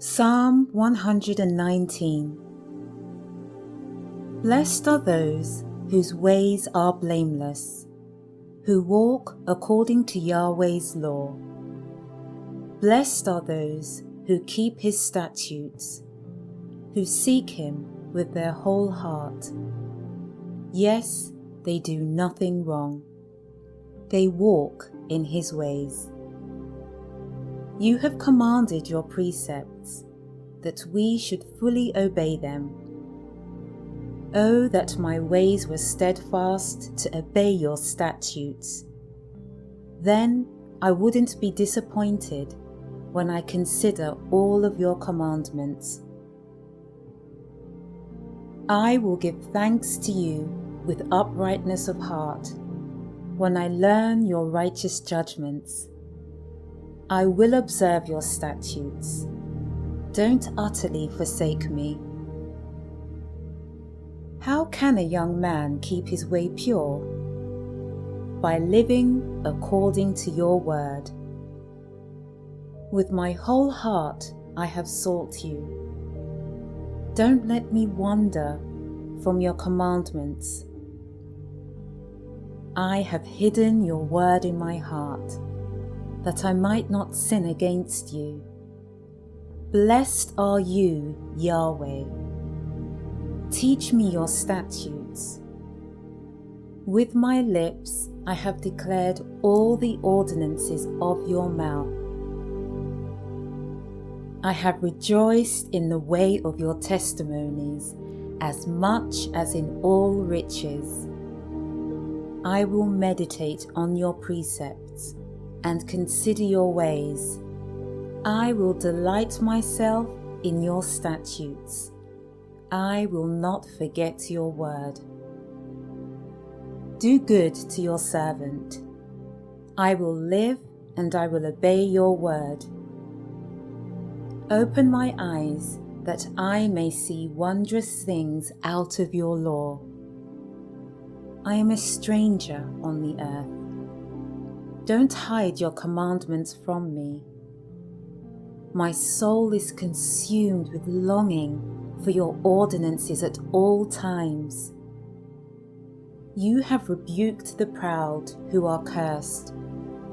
Psalm 119. Blessed are those whose ways are blameless, who walk according to Yahweh's law. Blessed are those who keep his statutes, who seek him with their whole heart. Yes, they do nothing wrong. They walk in his ways. You have commanded your precepts, that we should fully obey them. Oh, that my ways were steadfast to obey your statutes. Then I wouldn't be disappointed when I consider all of your commandments. I will give thanks to you with uprightness of heart when I learn your righteous judgments. I will observe your statutes. Don't utterly forsake me. How can a young man keep his way pure? By living according to your word. With my whole heart I have sought you. Don't let me wander from your commandments. I have hidden your word in my heart, that I might not sin against you. Blessed are you, Yahweh. Teach me your statutes. With my lips I have declared all the ordinances of your mouth. I have rejoiced in the way of your testimonies as much as in all riches. I will meditate on your precepts and consider your ways. I will delight myself in your statutes. I will not forget your word. Do good to your servant. I will live and I will obey your word. Open my eyes that I may see wondrous things out of your law. I am a stranger on the earth. Don't hide your commandments from me. My soul is consumed with longing for your ordinances at all times. You have rebuked the proud who are cursed,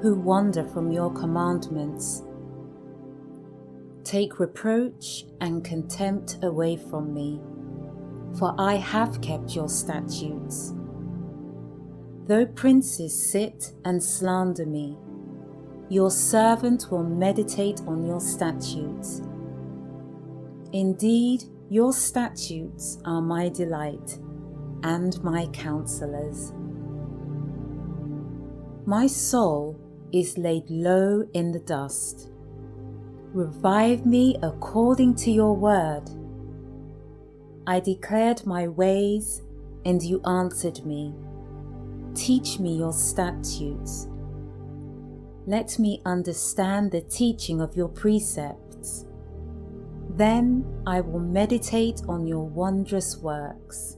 who wander from your commandments. Take reproach and contempt away from me, for I have kept your statutes. Though princes sit and slander me, your servant will meditate on your statutes. Indeed, your statutes are my delight and my counselors. My soul is laid low in the dust. Revive me according to your word. I declared my ways, and you answered me. Teach me your statutes. Let me understand the teaching of your precepts. Then I will meditate on your wondrous works.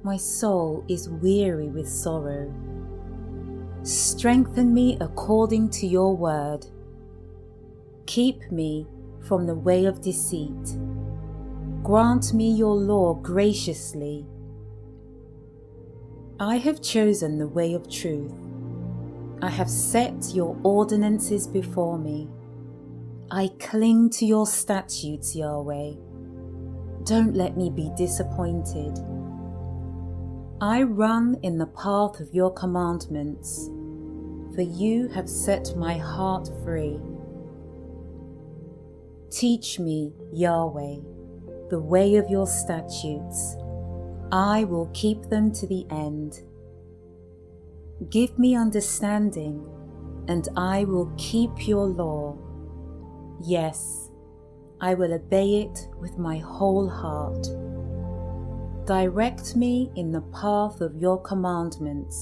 My soul is weary with sorrow. Strengthen me according to your word. Keep me from the way of deceit. Grant me your law graciously. I have chosen the way of truth. I have set your ordinances before me. I cling to your statutes, Yahweh. Don't let me be disappointed. I run in the path of your commandments, for you have set my heart free. Teach me, Yahweh, the way of your statutes. I will keep them to the end. Give me understanding, and I will keep your law. Yes, I will obey it with my whole heart. Direct me in the path of your commandments,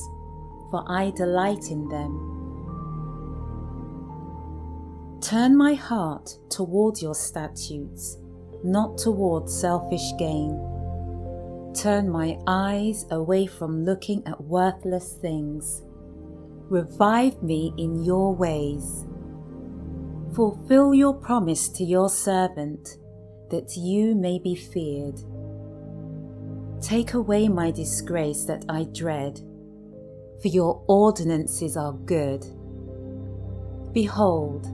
for I delight in them. Turn my heart toward your statutes, not toward selfish gain. Turn my eyes away from looking at worthless things. Revive me in your ways. Fulfill your promise to your servant, that you may be feared. Take away my disgrace that I dread, for your ordinances are good. Behold,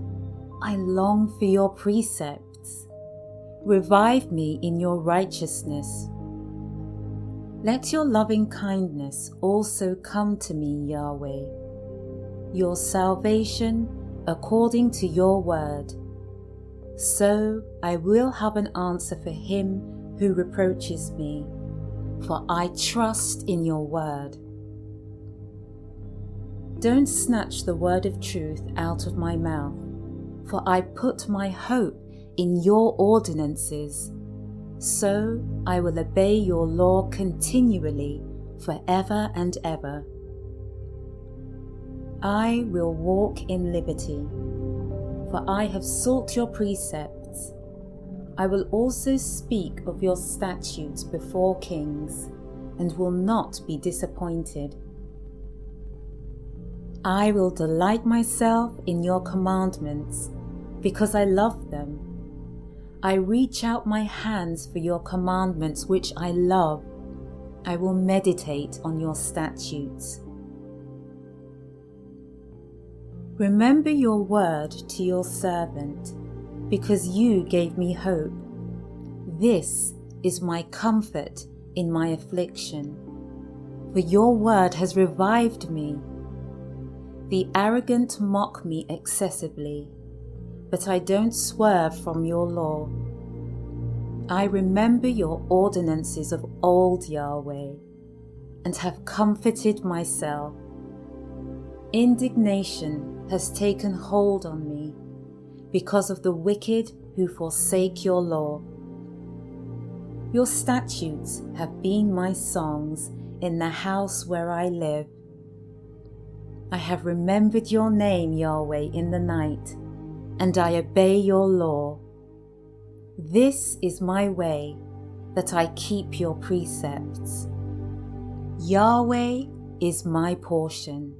I long for your precepts. Revive me in your righteousness. Let your loving kindness also come to me, Yahweh, your salvation according to your word. So I will have an answer for him who reproaches me, for I trust in your word. Don't snatch the word of truth out of my mouth, for I put my hope in your ordinances. So I will obey your law continually, forever and ever. I will walk in liberty, for I have sought your precepts. I will also speak of your statutes before kings, and will not be disappointed. I will delight myself in your commandments, because I love them. I reach out my hands for your commandments, which I love. I will meditate on your statutes. Remember your word to your servant, because you gave me hope. This is my comfort in my affliction, for your word has revived me. The arrogant mock me excessively, but I don't swerve from your law. I remember your ordinances of old, Yahweh, and have comforted myself. Indignation has taken hold on me because of the wicked who forsake your law. Your statutes have been my songs in the house where I live. I have remembered your name, Yahweh, in the night, and I obey your law. This is my way, that I keep your precepts. Yahweh is my portion.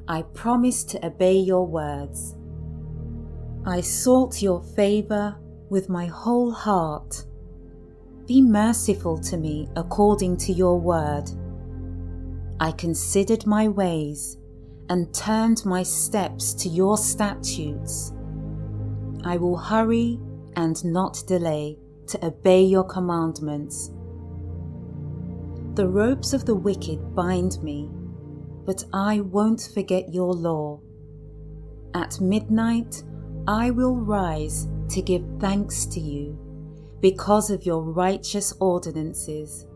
I promise to obey your words. I sought your favor with my whole heart. Be merciful to me according to your word. I considered my ways and turned my steps to your statutes. I will hurry and not delay to obey your commandments. The ropes of the wicked bind me, but I won't forget your law. At midnight, I will rise to give thanks to you because of your righteous ordinances.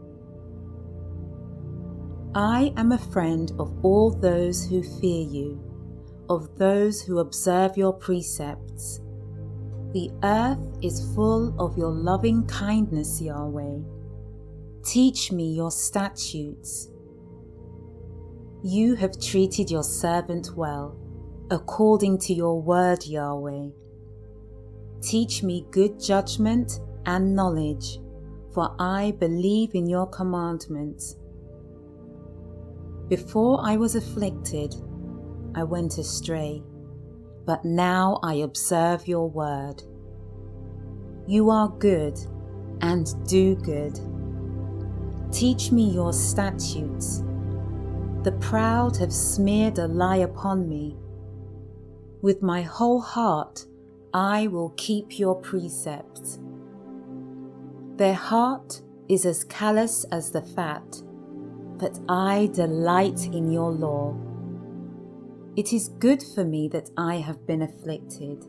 I am a friend of all those who fear you, of those who observe your precepts. The earth is full of your loving kindness, Yahweh. Teach me your statutes. You have treated your servant well, according to your word, Yahweh. Teach me good judgment and knowledge, for I believe in your commandments. Before I was afflicted, I went astray, but now I observe your word. You are good and do good. Teach me your statutes. The proud have smeared a lie upon me. With my whole heart, I will keep your precepts. Their heart is as callous as the fat, but I delight in your law. It is good for me that I have been afflicted,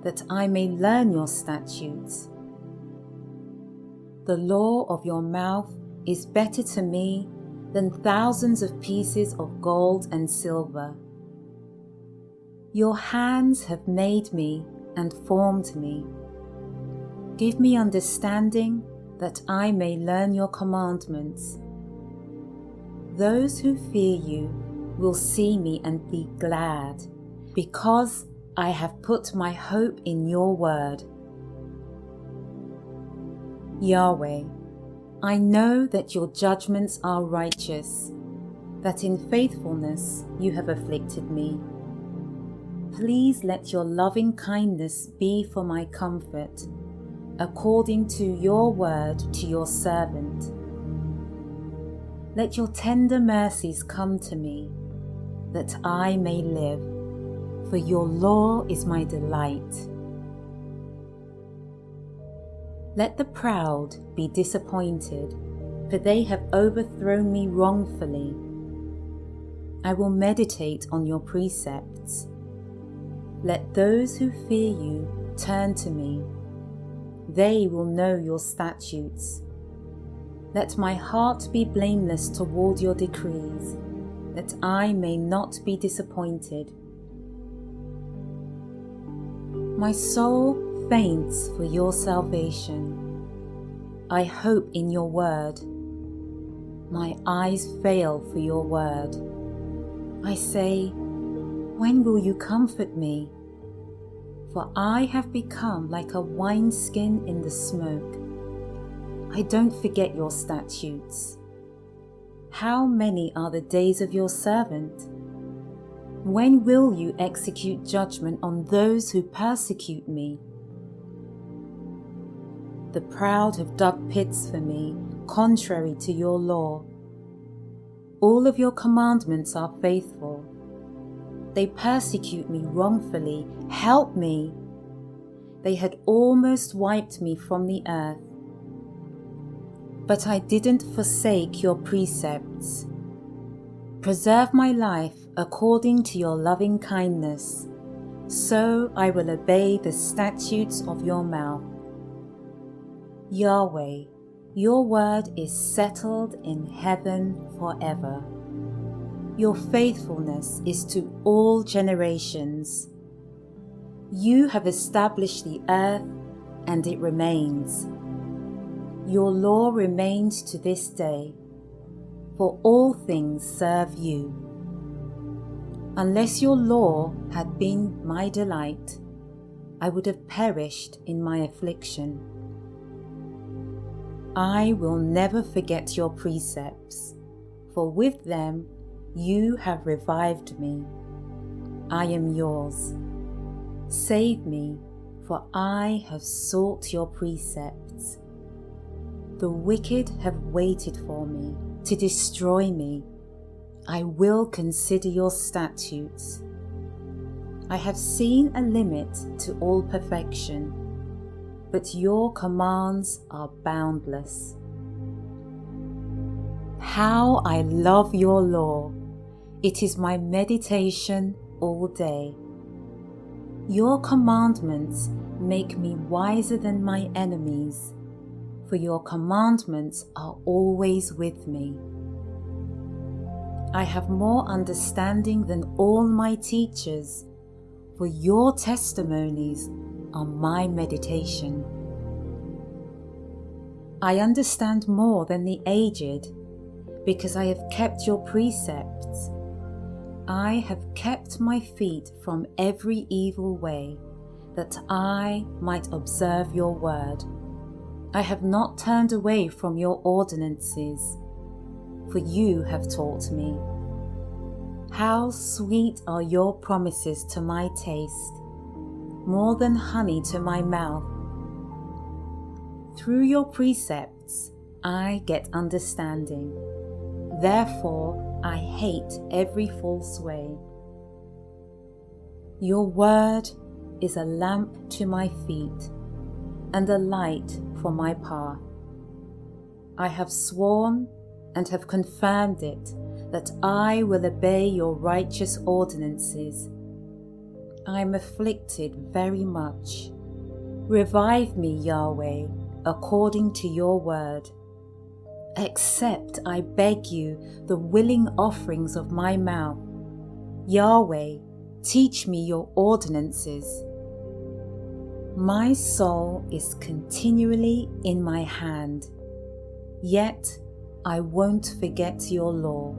that I may learn your statutes. The law of your mouth is better to me than thousands of pieces of gold and silver. Your hands have made me and formed me. Give me understanding that I may learn your commandments. Those who fear you will see me and be glad, because I have put my hope in your word. Yahweh, I know that your judgments are righteous, that in faithfulness you have afflicted me. please let your loving kindness be for my comfort, according to your word to your servant. Let your tender mercies come to me, that I may live, for your law is my delight. Let the proud be disappointed, for they have overthrown me wrongfully. I will meditate on your precepts. Let those who fear you turn to me. They will know your statutes. Let my heart be blameless toward your decrees, that I may not be disappointed. My soul faints for your salvation. I hope in your word. My eyes fail for your word. I say, when will you comfort me? For I have become like a wineskin in the smoke. I don't forget your statutes. How many are the days of your servant? When will you execute judgment on those who persecute me? The proud have dug pits for me, contrary to your law. All of your commandments are faithful. They persecute me wrongfully. Help me. They had almost wiped me from the earth. But I didn't forsake your precepts. Preserve my life according to your loving kindness, so I will obey the statutes of your mouth. Yahweh, your word is settled in heaven forever. Your faithfulness is to all generations. You have established the earth, and it remains. Your law remains to this day, for all things serve you. Unless your law had been my delight, I would have perished in my affliction. I will never forget your precepts, for with them you have revived me. I am yours. Save me, for I have sought your precepts. The wicked have waited for me to destroy me. I will consider your statutes. I have seen a limit to all perfection, but your commands are boundless. How I love your law! It is my meditation all day. Your commandments make me wiser than my enemies, for your commandments are always with me. I have more understanding than all my teachers, for your testimonies are my meditation. I understand more than the aged, because I have kept your precepts. I have kept my feet from every evil way, that I might observe your word. I have not turned away from your ordinances, for you have taught me. How sweet are your promises to my taste, more than honey to my mouth. Through your precepts I get understanding. Therefore I hate every false way. Your word is a lamp to my feet and a light for my path. I have sworn and have confirmed it, that I will obey your righteous ordinances. I am afflicted very much. Revive me, Yahweh, according to your word. Accept, I beg you, the willing offerings of my mouth. Yahweh, teach me your ordinances. My soul is continually in my hand, yet I won't forget your law.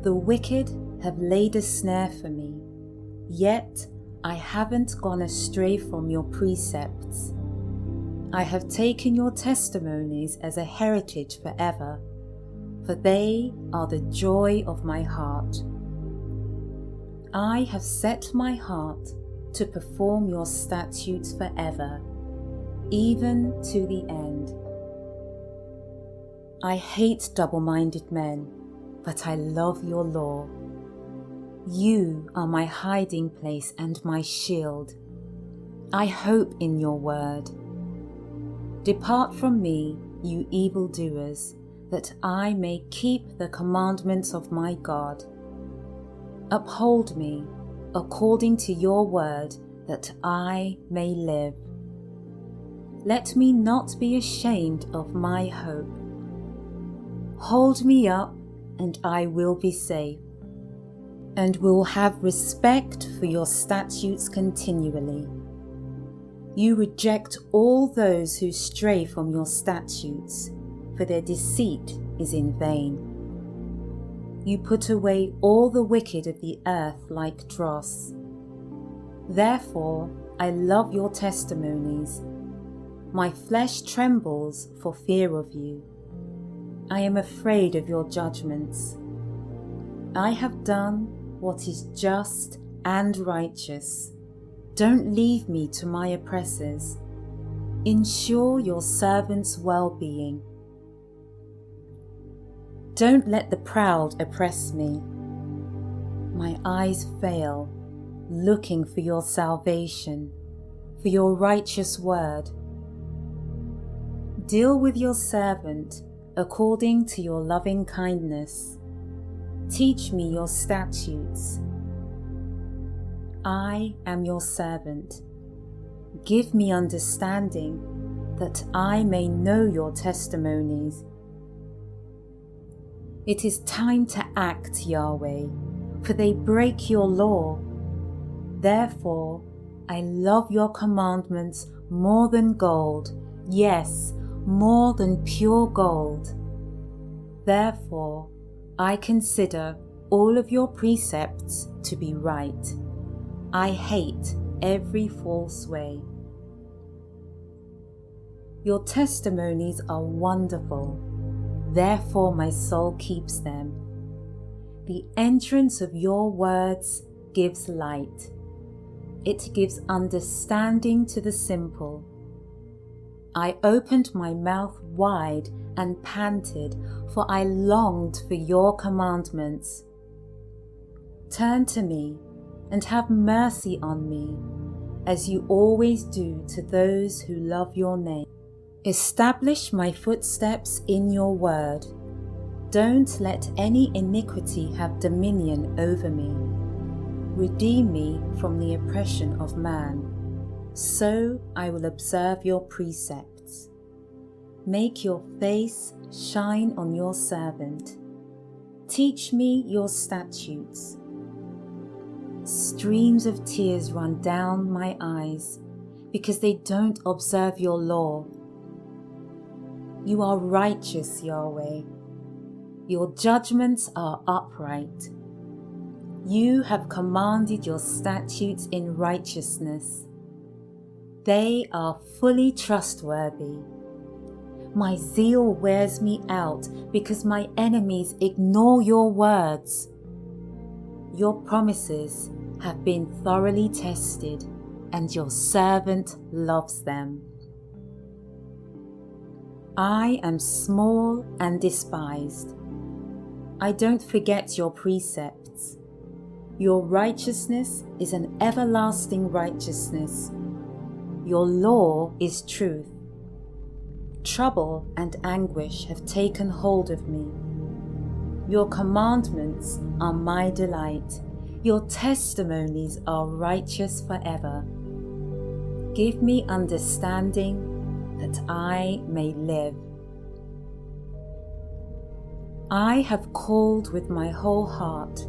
The wicked have laid a snare for me, yet I haven't gone astray from your precepts. I have taken your testimonies as a heritage forever, for they are the joy of my heart. I have set my heart to perform your statutes forever, even to the end. I hate double-minded men, but I love your law. You are my hiding place and my shield. I hope in your word. Depart from me, you evildoers, that I may keep the commandments of my God. Uphold me according to your word, that I may live. Let me not be ashamed of my hope. Hold me up, and I will be safe, and will have respect for your statutes continually. You reject all those who stray from your statutes, for their deceit is in vain. You put away all the wicked of the earth like dross. Therefore, I love your testimonies. My flesh trembles for fear of you. I am afraid of your judgments. I have done what is just and righteous. Don't leave me to my oppressors. Ensure your servant's well-being. Don't let the proud oppress me. My eyes fail, looking for your salvation, for your righteous word. Deal with your servant according to your loving kindness. Teach me your statutes. I am your servant. Give me understanding, that I may know your testimonies. It is time to act, Yahweh, for they break your law. Therefore, I love your commandments more than gold, yes, more than pure gold. Therefore, I consider all of your precepts to be right. I hate every false way. Your testimonies are wonderful, therefore my soul keeps them. The entrance of your words gives light. It gives understanding to the simple. I opened my mouth wide and panted, for I longed for your commandments. Turn to me and have mercy on me, as you always do to those who love your name. Establish my footsteps in your word. Don't let any iniquity have dominion over me. Redeem me from the oppression of man. So I will observe your precepts. Make your face shine on your servant. Teach me your statutes. Streams of tears run down my eyes because they don't observe your law. You are righteous, Yahweh. Your judgments are upright. You have commanded your statutes in righteousness. They are fully trustworthy. My zeal wears me out because my enemies ignore your words. Your promises have been thoroughly tested, and your servant loves them. I am small and despised. I don't forget your precepts. Your righteousness is an everlasting righteousness. Your law is truth. Trouble and anguish have taken hold of me. Your commandments are my delight. Your testimonies are righteous forever. Give me understanding, that I may live. I have called with my whole heart.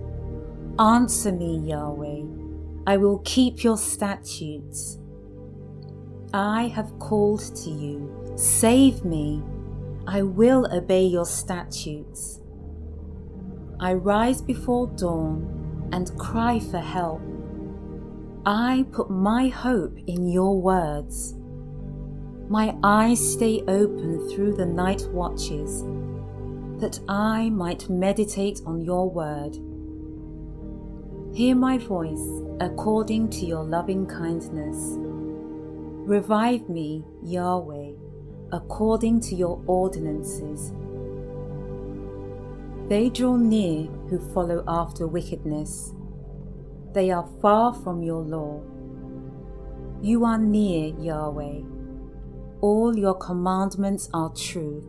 Answer me, Yahweh. I will keep your statutes. I have called to you. Save me. I will obey your statutes. I rise before dawn and cry for help. I put my hope in your words. My eyes stay open through the night watches, that I might meditate on your word. Hear my voice according to your loving kindness. Revive me, Yahweh, according to your ordinances. They draw near who follow after wickedness. They are far from your law. You are near, Yahweh. All your commandments are truth.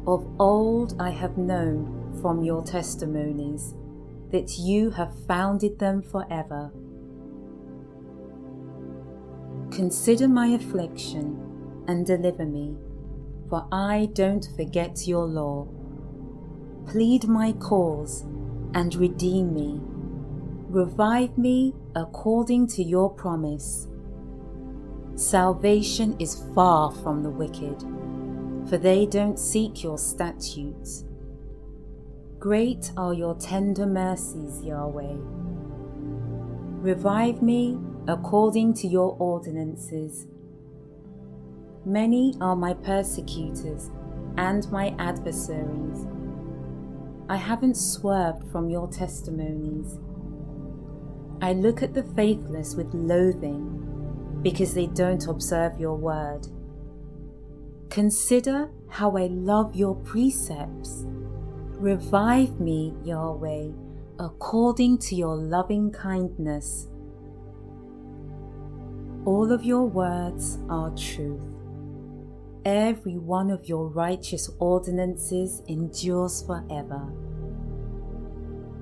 Of old I have known from your testimonies that you have founded them forever. Consider my affliction and deliver me, for I don't forget your law. Plead my cause and redeem me. Revive me according to your promise. Salvation is far from the wicked, for they don't seek your statutes. Great are your tender mercies, Yahweh. Revive me according to your ordinances. Many are my persecutors and my adversaries. I haven't swerved from your testimonies. I look at the faithless with loathing because they don't observe your word. Consider how I love your precepts. Revive me, Yahweh, according to your loving kindness. All of your words are truth. Every one of your righteous ordinances endures forever.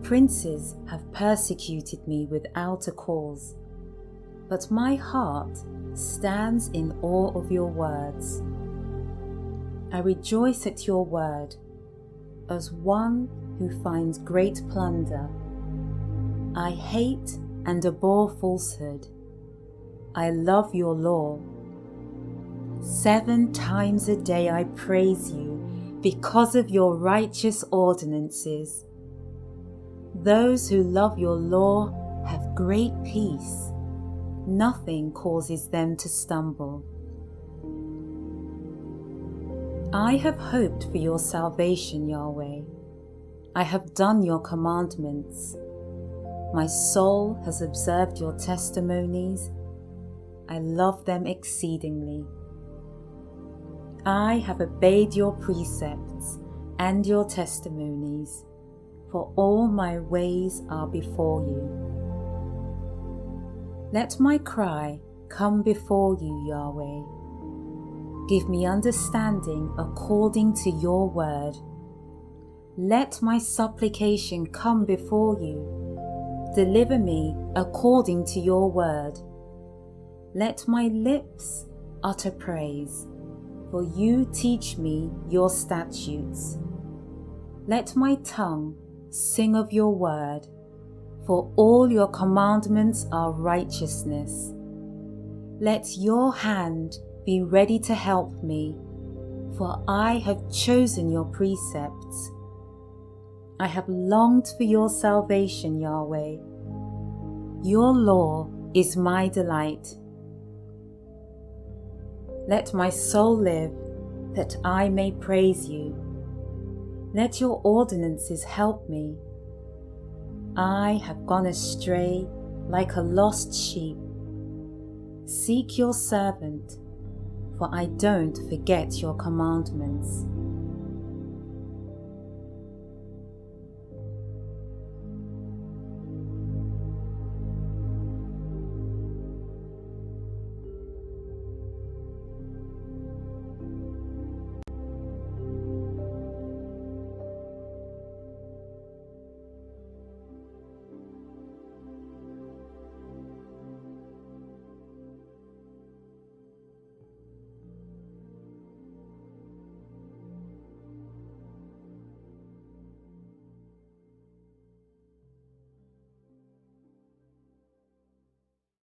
Princes have persecuted me without a cause, but my heart stands in awe of your words. I rejoice at your word as one who finds great plunder. I hate and abhor falsehood. I love your law. 7 times a day I praise you because of your righteous ordinances. Those who love your law have great peace. Nothing causes them to stumble. I have hoped for your salvation, Yahweh. I have done your commandments. My soul has observed your testimonies. I love them exceedingly. I have obeyed your precepts and your testimonies, for all my ways are before you. Let my cry come before you, Yahweh. Give me understanding according to your word. Let my supplication come before you. Deliver me according to your word. Let my lips utter praise, for you teach me your statutes. Let my tongue sing of your word, for all your commandments are righteousness. Let your hand be ready to help me, for I have chosen your precepts. I have longed for your salvation, Yahweh. Your law is my delight. Let my soul live, that I may praise you. Let your ordinances help me. I have gone astray like a lost sheep. Seek your servant, for I don't forget your commandments.